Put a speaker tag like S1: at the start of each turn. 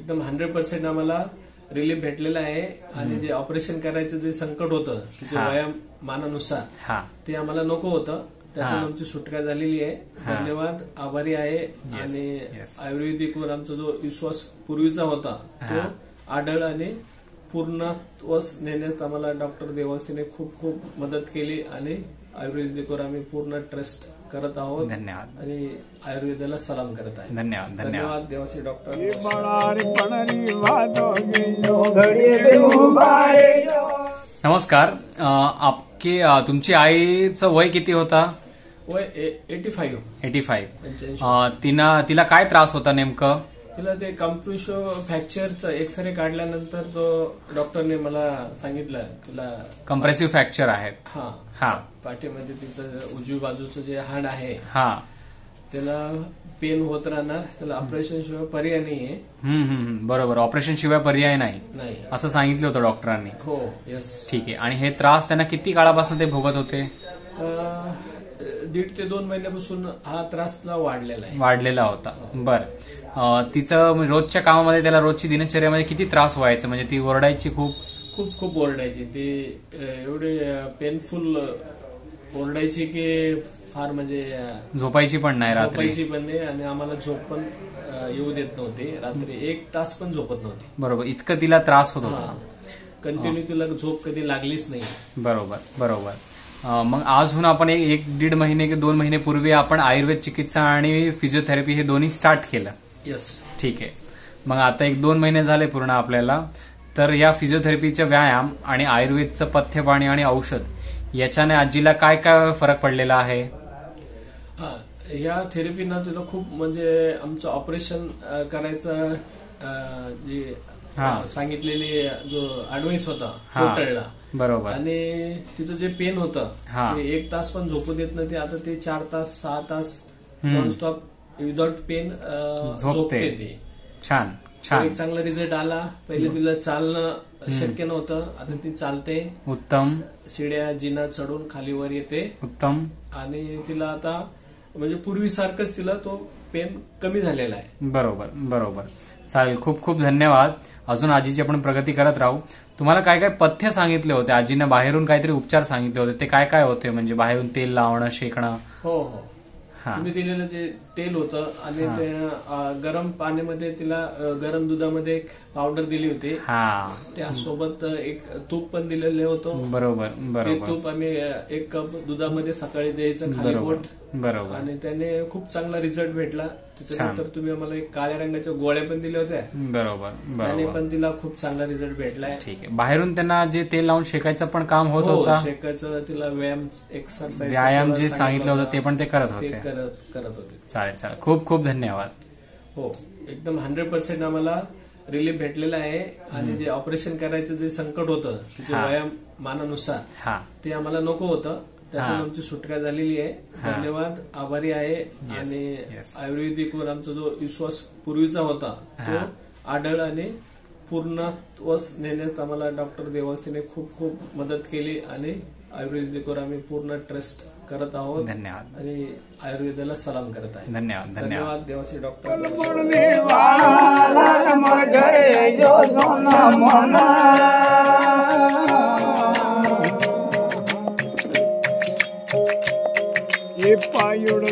S1: एकदम 100% आम्हाला रिलीफ भेटलेला आहे आणि जे ऑपरेशन करायचं जे संकट होतं त्याच्या वयामानानुसार ते आम्हाला नको होतं, त्यातून आमची सुटका झालेली आहे. धन्यवाद, आभारी आहे. आणि आयुर्वेदिकवर आमचा जो विश्वास पूर्वीचा होता तो आढळ आणि पूर्णत्वस नेण्यात आम्हाला डॉक्टर देवासीने खूप खूप मदत केली आणि आयुर्वेदिकवर आम्ही पूर्ण ट्रस्ट करत आहोत.
S2: धन्यवाद.
S1: आणि आयुर्वेदाला सलाम करत आहे.
S2: धन्यवाद.
S1: धन्यवाद देवासी डॉक्टर.
S2: नमस्कार. आपके तुमची आईचं वय किती होता?
S1: वय 85.
S2: 85. तिला काय त्रास होता नेमकं?
S1: तिला ते कॉम्प्रेसिव्ह फ्रॅक्चरचा एक्सरे काढल्यानंतर तो डॉक्टरने मला सांगितलं तिला
S2: कॉम्प्रेसिव्ह फ्रॅक्चर आहे.
S1: हा पाठीमध्ये तिचं उजवी बाजूचं जे हाड आहे त्याला पेन होत राहणार, त्याला ऑपरेशन शिवाय पर्याय नाहीये.
S2: बरोबर, ऑपरेशन शिवाय पर्याय नाही असं सांगितलं होतं डॉक्टरांनी.
S1: हो, येस.
S2: ठीक आहे. आणि हे त्रास त्यांना किती काळापासून ते भोगत होते?
S1: 1.5 ते 2 महिन्यापासून हा त्रास तिला
S2: वाढलेला होता. बरं, तिचं रोजच्या कामामध्ये त्याला रोजची दिनचर्यामध्ये किती त्रास व्हायचा? म्हणजे ती ओरडायची, खूप
S1: खूप ओरडायची. ती एवढी पेनफुल ओरडायची की फार म्हणजे
S2: झोपायची पण नाही
S1: आणि आम्हाला झोप पण येऊ देत नव्हती. रात्री 1 तास पण झोपत नव्हती.
S2: बरोबर, इतकं तिला त्रास होत होता.
S1: कंटिन्यू तिला झोप कधी लागलीच नाही.
S2: बरोबर. मग आजहून आपण 1-1.5 महिने की 2 महिने पूर्वी आपण आयुर्वेद चिकित्सा आणि फिजिओथेरपी हे दोन्ही स्टार्ट केलं.
S1: यस.
S2: ठीक आहे. मग आता 1-2 महिने झाले पूर्ण आपल्याला. तर या फिजिओथेरपीचा व्यायाम आणि आयुर्वेदचं पथ्यपाणी आणि औषध याच्याने आजीला काय काय फरक पडलेला आहे?
S1: या थेरपीनं तुला खूप म्हणजे आमचं ऑपरेशन करायचं जे सांगितलेली जो ऍडवाइस होता तो टळला.
S2: बरोबर.
S1: आणि तिचं जे पेन होतं ते 1 तास पण झोपू देत नव्हते. आता ते 4 तास 6 तास नॉनस्टॉप विदाउट पेन झोपते ती.
S2: छान.
S1: एक चांगला रिझल्ट आला. पहिले तिला चालणं शक्य नव्हतं, आता ती चालते.
S2: उत्तम.
S1: शिड्या जिना चढून खालीवर येते.
S2: उत्तम.
S1: आणि तिला आता म्हणजे पूर्वीसारखंच तिला तो पेन कमी झालेला आहे.
S2: बरोबर. चालेल, खूप खूप धन्यवाद. अजून आजीची आपण प्रगती करत राहू. तुम्हाला काय काय पथ्य सांगितले होते आजीने? बाहेरून काहीतरी उपचार सांगितले होते, ते काय काय होते? म्हणजे बाहेरून तेल लावणं, शेकणं?
S1: हो. तुम्ही दिलेलं जे तेल होतं आणि ते गरम पाण्यामध्ये तिला गरम दुधामध्ये एक पावडर दिली होती. त्यासोबत एक तूप पण दिलेलं होतं.
S2: बरोबर.
S1: ते तूप आम्ही 1 कप दुधामध्ये सकाळी द्यायचं खाली बोट.
S2: बरोबर.
S1: आणि त्याने खूप चांगला रिझल्ट भेटला. त्याच्यानंतर तुम्ही आम्हाला एक काळ्या रंगाच्या गोळ्या पण दिल्या होत्या.
S2: बरोबर.
S1: त्याने पण तिला खूप चांगला रिझल्ट भेटलाय.
S2: ठीक आहे. बाहेरून त्यांना जे तेल लावून शेकायचं पण काम होत होतं?
S1: शेकायचं, तिला
S2: व्यायाम जे सांगितलं होतं ते पण ते करत होते. चालेल. खूप खूप धन्यवाद.
S1: हो, एकदम 100% आम्हाला रिलीफ भेटलेला आहे आणि जे ऑपरेशन करायचं जे संकट होतं त्याच्या वयामानानुसार ते आम्हाला नको होतं, त्यातून आमची सुटका झालेली आहे. धन्यवाद, आभारी आहे. आणि आयुर्वेदिकवर आमचा जो विश्वास पूर्वीचा होता तो आढळ आणि पूर्णत्वस नेण्यात आम्हाला डॉक्टर देवासीने खूप खूप मदत केली आणि आयुर्वेदिकवर आम्ही पूर्ण ट्रस्ट करत आहोत.
S2: धन्यवाद.
S1: आणि आयुर्वेदाला सलाम करत आहे.
S2: धन्यवाद.
S1: देवासी डॉक्टर.
S3: पायोड